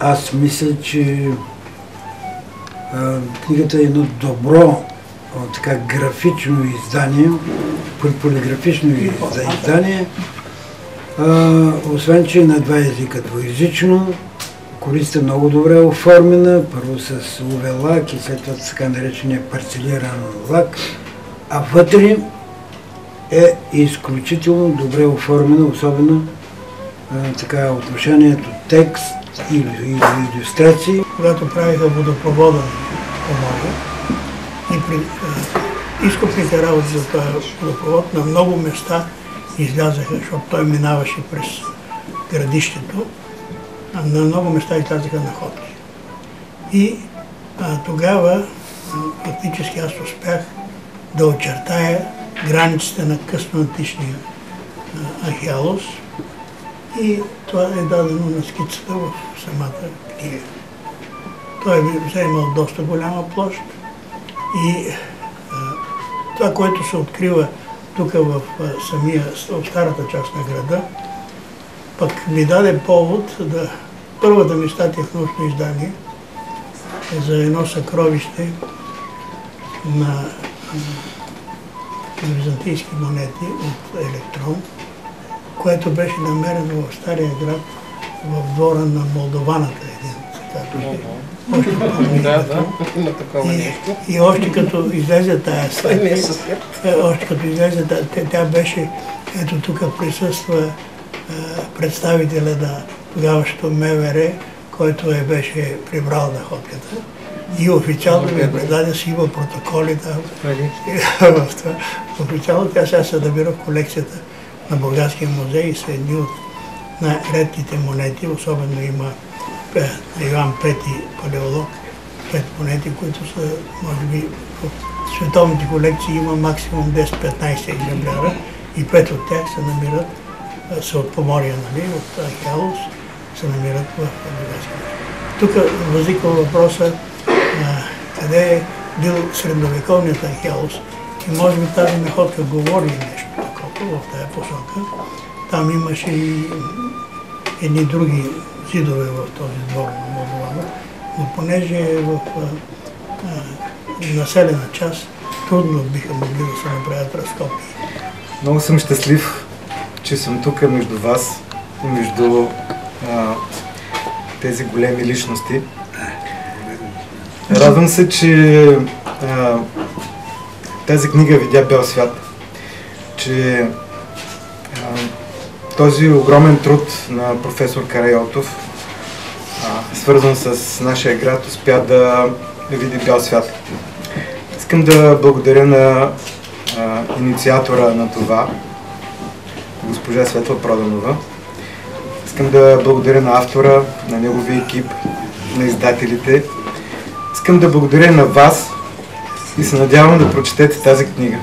Аз мисля, че книгата е едно добро така графично издание, полиграфично издание, освен че е на два езика двоезично. Корицата е много добре оформена, първо с UV лак и след това така наречения парцелиран лак, а вътре е изключително добре оформена, особено така отношението текст и илюстрации. Когато правиха водопровода по море и при изкопните работи за този водопровод, на много места излязаха, защото той минаваше през градището, на много места излязаха находки. И тогава фактически аз успях да очертая границите на късноантичния археолоз и това е дадено на скицата в самата книга. Той е заемал доста голяма площ и това, което се открива тук в старата част на града, пък ми даде повод да първата ми статия в научно издание е за едно съкровище на византийски монети от електрон, което беше намерено в Стария град, в двора на Молдованата, и още като излезе тая статия, тя беше, ето тук присъства представителя на тогавашното МВР, който беше прибрал находката. И официално ми предаде си има протоколи там. В това. Официално тя сега се намира в колекцията на Бургаския музей и са едни от най-редките монети, особено има Иван Пети палеолог, 5 монети, които са, може би, в световните колекции има максимум 10-15 екземпляра и 5 от тях се намират, са от Помория, нали, от Археолоз, се намират в Бургаския музей. Тук възниква въпроса къде е бил средновековният археолог. И може би тази находка говори нещо такова в тази посока. Там имаше и едни други зидове в този двор на Молдована, но понеже е в населена част, трудно биха могли да се направят разкопки. Много съм щастлив, че съм тук между вас и между тези големи личности. Радвам се, че тази книга видя бял свят, че този огромен труд на професор Карайотов, свързан с нашия град, успя да види бял свят. Искам да благодаря на инициатора на това, госпожа Светла Проданова. Искам да благодаря на автора, на неговия екип, на издателите. Искам да благодаря на вас и се надявам да прочетете тази книга.